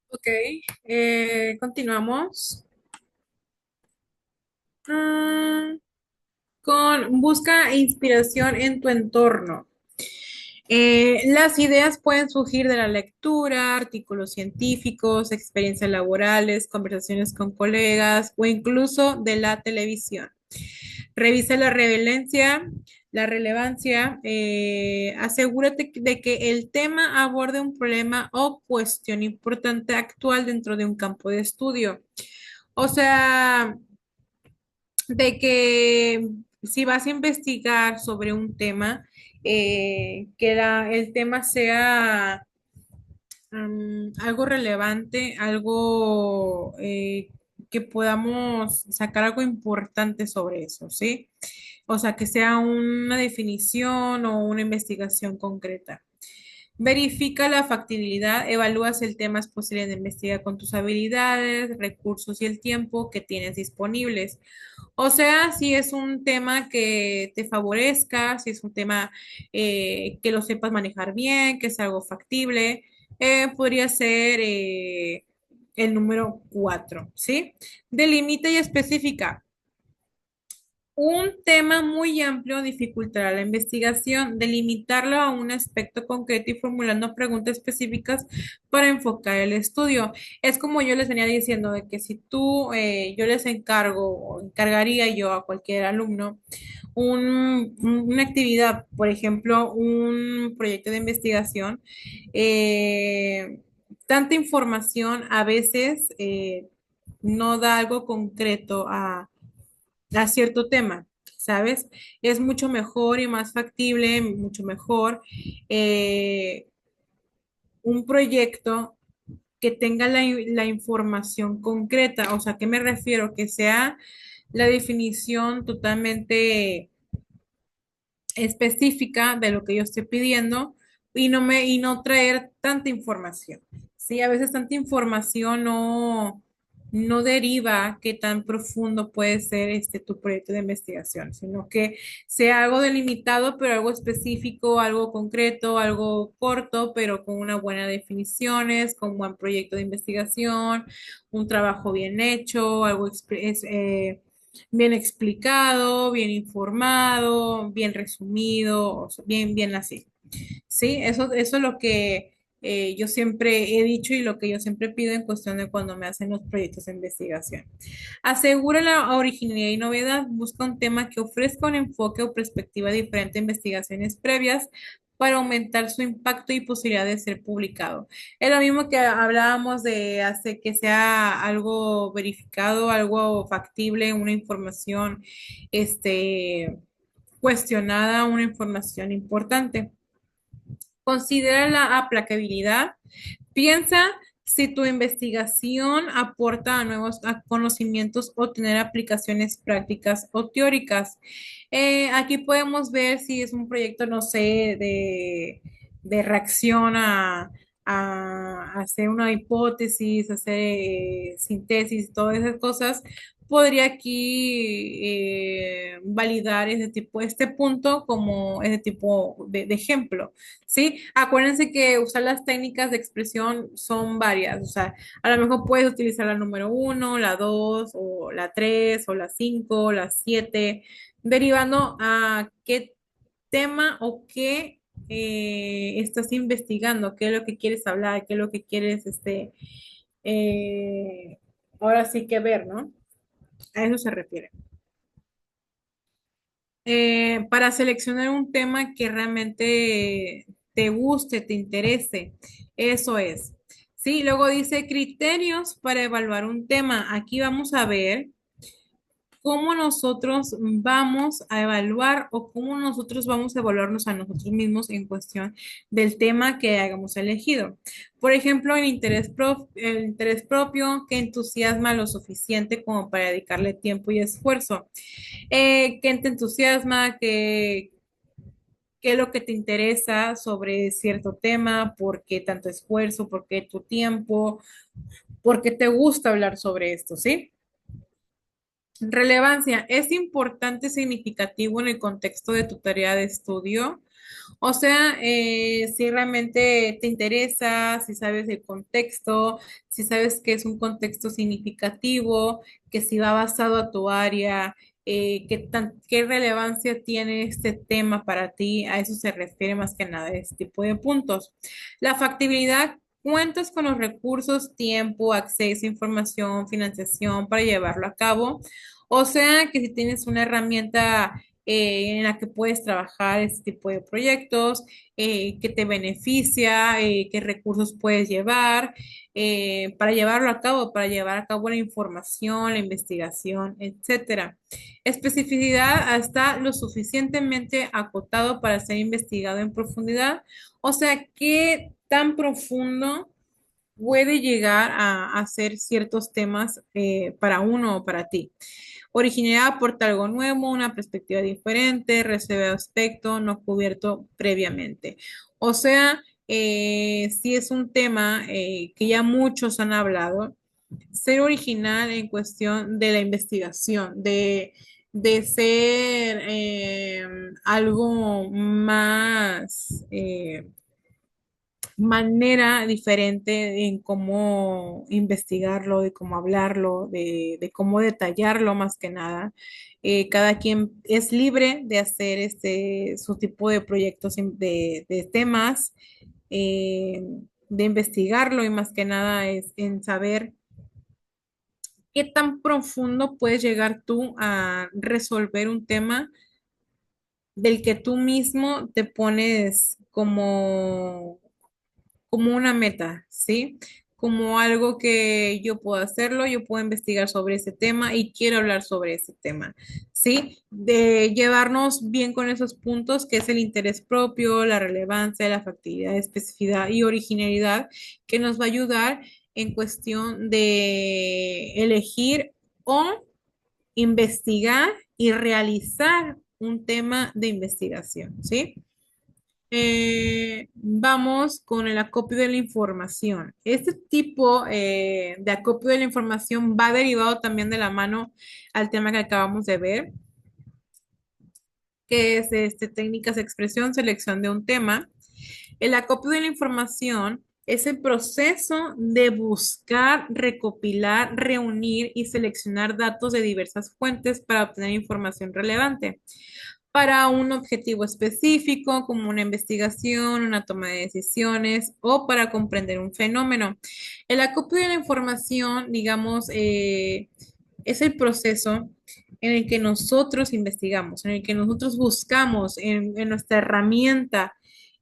Ok, continuamos. Ah, con busca inspiración en tu entorno. Las ideas pueden surgir de la lectura, artículos científicos, experiencias laborales, conversaciones con colegas o incluso de la televisión. Revisa la relevancia, asegúrate de que el tema aborde un problema o cuestión importante actual dentro de un campo de estudio. O sea, de que si vas a investigar sobre un tema, que el tema sea algo relevante, algo que podamos sacar algo importante sobre eso, ¿sí? O sea, que sea una definición o una investigación concreta. Verifica la factibilidad, evalúa si el tema es posible de investigar con tus habilidades, recursos y el tiempo que tienes disponibles. O sea, si es un tema que te favorezca, si es un tema que lo sepas manejar bien, que es algo factible, podría ser el número 4, ¿sí? Delimita y especifica. Un tema muy amplio dificultará la investigación, delimitarlo a un aspecto concreto y formulando preguntas específicas para enfocar el estudio. Es como yo les venía diciendo, de que si yo les encargo o encargaría yo a cualquier alumno una actividad, por ejemplo, un proyecto de investigación, tanta información a veces no da algo concreto a cierto tema, ¿sabes? Es mucho mejor y más factible, mucho mejor eh, un proyecto que tenga la información concreta. O sea, ¿a qué me refiero? Que sea la definición totalmente específica de lo que yo estoy pidiendo y no traer tanta información. Sí, a veces tanta información no deriva qué tan profundo puede ser tu proyecto de investigación, sino que sea algo delimitado, pero algo específico, algo concreto, algo corto, pero con una buena definiciones, con un buen proyecto de investigación, un trabajo bien hecho, bien explicado, bien informado, bien resumido, o sea, bien así. Sí, eso es lo que yo siempre he dicho y lo que yo siempre pido en cuestión de cuando me hacen los proyectos de investigación. Asegura la originalidad y novedad, busca un tema que ofrezca un enfoque o perspectiva diferente a investigaciones previas para aumentar su impacto y posibilidad de ser publicado. Es lo mismo que hablábamos de hacer que sea algo verificado, algo factible, una información este, cuestionada, una información importante. Considera la aplicabilidad. Piensa si tu investigación aporta a conocimientos o tener aplicaciones prácticas o teóricas. Aquí podemos ver si es un proyecto, no sé, de reacción a hacer una hipótesis, hacer síntesis, todas esas cosas. Podría aquí validar este punto como ese tipo de ejemplo. ¿Sí? Acuérdense que usar las técnicas de expresión son varias, o sea, a lo mejor puedes utilizar la número uno, la dos, o la tres, o la cinco, la siete, derivando a qué tema o qué estás investigando, qué es lo que quieres hablar, qué es lo que quieres, eh, ahora sí que ver, ¿no? A eso se refiere. Para seleccionar un tema que realmente te guste, te interese. Eso es. Sí, luego dice criterios para evaluar un tema. Aquí vamos a ver cómo nosotros vamos a evaluar o cómo nosotros vamos a evaluarnos a nosotros mismos en cuestión del tema que hayamos elegido. Por ejemplo, el interés propio que entusiasma lo suficiente como para dedicarle tiempo y esfuerzo. ¿Qué te entusiasma? ¿Qué es lo que te interesa sobre cierto tema? ¿Por qué tanto esfuerzo? ¿Por qué tu tiempo? ¿Por qué te gusta hablar sobre esto? ¿Sí? Relevancia. ¿Es importante, significativo en el contexto de tu tarea de estudio? O sea, si realmente te interesa, si sabes el contexto, si sabes que es un contexto significativo, que si va basado a tu área, qué relevancia tiene este tema para ti, a eso se refiere más que nada este tipo de puntos. La factibilidad, cuentas con los recursos, tiempo, acceso, información, financiación para llevarlo a cabo. O sea, que si tienes una herramienta en la que puedes trabajar este tipo de proyectos, que te beneficia, qué recursos puedes llevar para llevarlo a cabo, para llevar a cabo la información, la investigación, etcétera. Especificidad hasta lo suficientemente acotado para ser investigado en profundidad. O sea, qué tan profundo puede llegar a hacer ciertos temas para uno o para ti. Originalidad aporta algo nuevo, una perspectiva diferente, recibe aspecto no cubierto previamente. O sea, si es un tema que ya muchos han hablado, ser original en cuestión de la investigación, de ser algo más manera diferente en cómo investigarlo, de cómo hablarlo, de cómo detallarlo más que nada. Cada quien es libre de hacer su tipo de proyectos de temas, eh, de investigarlo y más que nada es en saber qué tan profundo puedes llegar tú a resolver un tema del que tú mismo te pones como una meta, ¿sí? Como algo que yo puedo hacerlo, yo puedo investigar sobre ese tema y quiero hablar sobre ese tema, ¿sí? De llevarnos bien con esos puntos, que es el interés propio, la relevancia, la factibilidad, especificidad y originalidad, que nos va a ayudar en cuestión de elegir o investigar y realizar un tema de investigación, ¿sí? Vamos con el acopio de la información. Este tipo de acopio de la información va derivado también de la mano al tema que acabamos de ver, que es técnicas de expresión, selección de un tema. El acopio de la información es el proceso de buscar, recopilar, reunir y seleccionar datos de diversas fuentes para obtener información relevante para un objetivo específico, como una investigación, una toma de decisiones o para comprender un fenómeno. El acopio de la información, digamos, es el proceso en el que nosotros investigamos, en el que nosotros buscamos en nuestra herramienta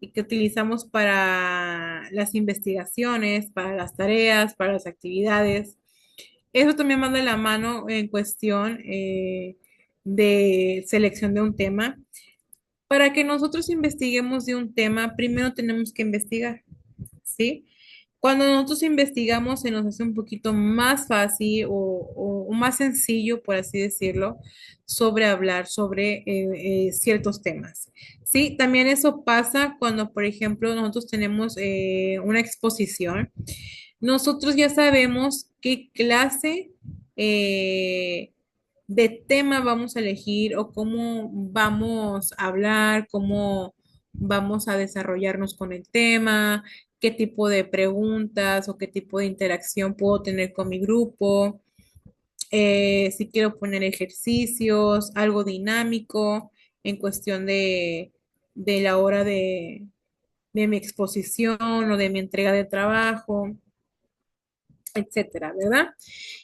y que utilizamos para las investigaciones, para las tareas, para las actividades. Eso también va de la mano en cuestión de selección de un tema. Para que nosotros investiguemos de un tema, primero tenemos que investigar, ¿sí? Cuando nosotros investigamos se nos hace un poquito más fácil o más sencillo, por así decirlo, sobre hablar sobre ciertos temas. Sí, también eso pasa cuando, por ejemplo, nosotros tenemos una exposición. Nosotros ya sabemos qué clase de tema vamos a elegir o cómo vamos a hablar, cómo vamos a desarrollarnos con el tema, qué tipo de preguntas o qué tipo de interacción puedo tener con mi grupo, si quiero poner ejercicios, algo dinámico en cuestión de la hora de mi exposición o de mi entrega de trabajo, etcétera, ¿verdad?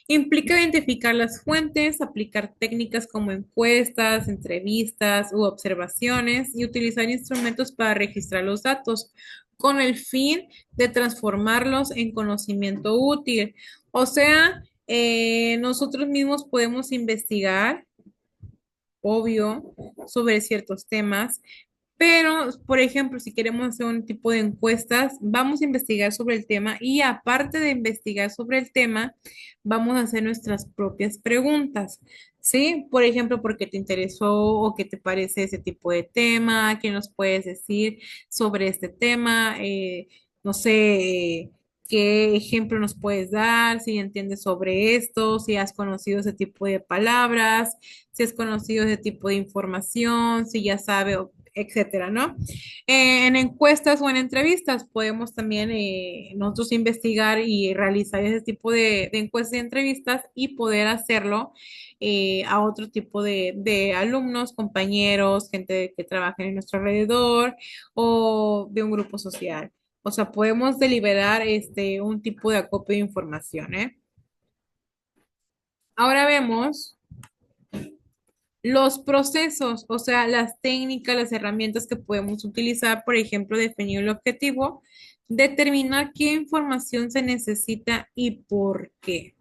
Implica identificar las fuentes, aplicar técnicas como encuestas, entrevistas u observaciones y utilizar instrumentos para registrar los datos con el fin de transformarlos en conocimiento útil. O sea, nosotros mismos podemos investigar, obvio, sobre ciertos temas, pero, por ejemplo, si queremos hacer un tipo de encuestas, vamos a investigar sobre el tema y aparte de investigar sobre el tema, vamos a hacer nuestras propias preguntas, ¿sí? Por ejemplo, ¿por qué te interesó o qué te parece ese tipo de tema? ¿Qué nos puedes decir sobre este tema? No sé, ¿qué ejemplo nos puedes dar? Si entiendes sobre esto, si has conocido ese tipo de palabras, si has conocido ese tipo de información, si ya sabes etcétera, ¿no? En encuestas o en entrevistas podemos también nosotros investigar y realizar ese tipo de encuestas y entrevistas y poder hacerlo a otro tipo de alumnos, compañeros, gente que trabaja en nuestro alrededor o de un grupo social. O sea, podemos deliberar un tipo de acopio de información, ¿eh? Ahora vemos los procesos, o sea, las técnicas, las herramientas que podemos utilizar, por ejemplo, definir el objetivo, determinar qué información se necesita y por qué.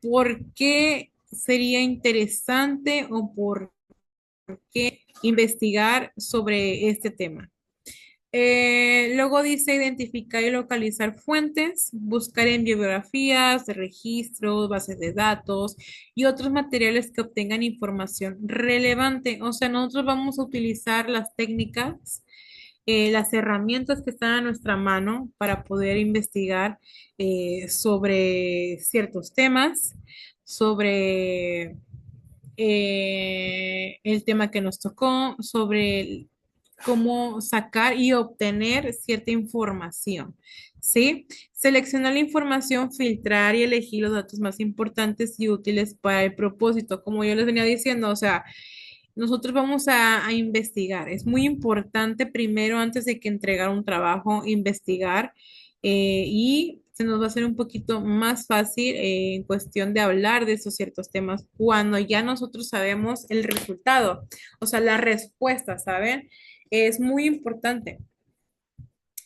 ¿Por qué sería interesante o por qué investigar sobre este tema? Luego dice identificar y localizar fuentes, buscar en bibliografías, registros, bases de datos y otros materiales que obtengan información relevante. O sea, nosotros vamos a utilizar las técnicas, las herramientas que están a nuestra mano para poder investigar sobre ciertos temas, sobre el tema que nos tocó, sobre cómo sacar y obtener cierta información, ¿sí? Seleccionar la información, filtrar y elegir los datos más importantes y útiles para el propósito, como yo les venía diciendo, o sea, nosotros vamos a investigar. Es muy importante primero, antes de que entregar un trabajo, investigar y se nos va a hacer un poquito más fácil en cuestión de hablar de esos ciertos temas cuando ya nosotros sabemos el resultado, o sea, la respuesta, ¿saben? Es muy importante.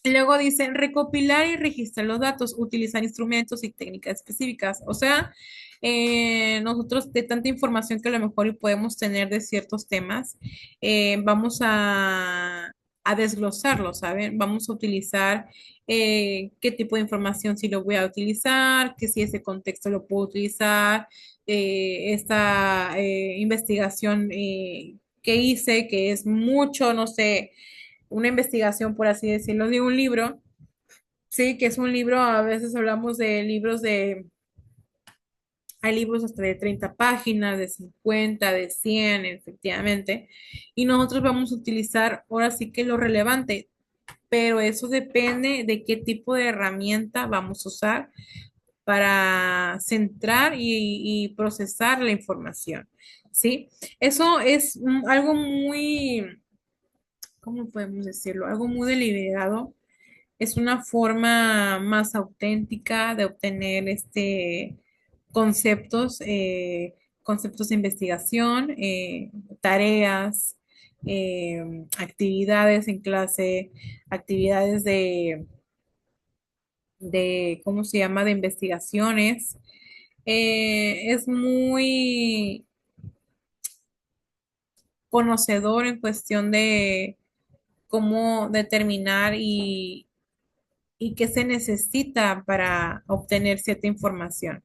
Luego dice recopilar y registrar los datos, utilizar instrumentos y técnicas específicas. O sea, nosotros de tanta información que a lo mejor y podemos tener de ciertos temas, vamos a desglosarlo, ¿saben? Vamos a utilizar qué tipo de información sí lo voy a utilizar, que si ese contexto lo puedo utilizar, esta investigación que hice, que es mucho, no sé, una investigación, por así decirlo, de un libro, sí, que es un libro, a veces hablamos de libros hay libros hasta de 30 páginas, de 50, de 100, efectivamente, y nosotros vamos a utilizar ahora sí que lo relevante, pero eso depende de qué tipo de herramienta vamos a usar para centrar y procesar la información, ¿sí? Eso es algo muy, ¿cómo podemos decirlo? Algo muy deliberado. Es una forma más auténtica de obtener conceptos, conceptos de investigación, tareas, actividades en clase, actividades ¿cómo se llama?, de investigaciones. Es muy conocedor en cuestión de cómo determinar y qué se necesita para obtener cierta información.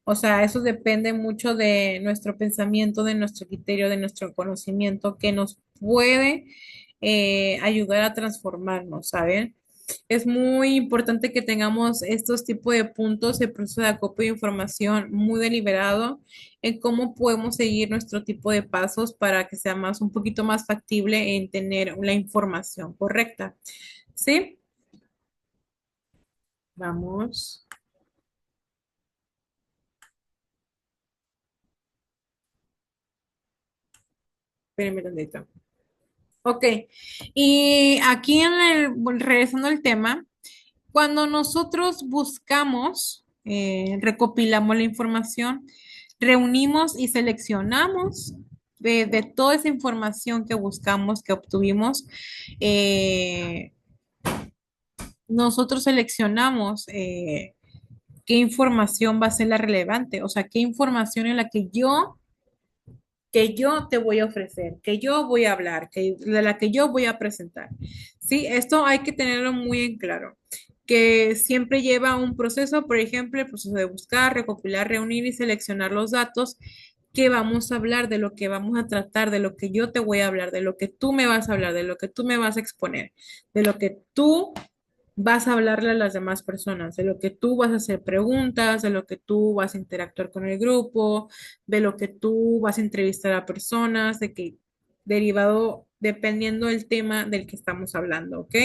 O sea, eso depende mucho de nuestro pensamiento, de nuestro criterio, de nuestro conocimiento, que nos puede ayudar a transformarnos, ¿saben? Es muy importante que tengamos estos tipos de puntos, el proceso de acopio de información muy deliberado en cómo podemos seguir nuestro tipo de pasos para que sea más, un poquito más factible en tener la información correcta. ¿Sí? Vamos. Espérenme tantito. Ok, y aquí bueno, regresando al tema, cuando nosotros buscamos, recopilamos la información, reunimos y seleccionamos de toda esa información que buscamos, que obtuvimos, eh, nosotros seleccionamos qué información va a ser la relevante, o sea, qué información en la que yo te voy a ofrecer, que yo voy a hablar, de la que yo voy a presentar. Sí, esto hay que tenerlo muy en claro, que siempre lleva un proceso, por ejemplo, el proceso de buscar, recopilar, reunir y seleccionar los datos que vamos a hablar, de lo que vamos a tratar, de lo que yo te voy a hablar, de lo que tú me vas a hablar, de lo que tú me vas a exponer, de lo que tú vas a hablarle a las demás personas, de lo que tú vas a hacer preguntas, de lo que tú vas a interactuar con el grupo, de lo que tú vas a entrevistar a personas, de que derivado dependiendo del tema del que estamos hablando, ¿ok?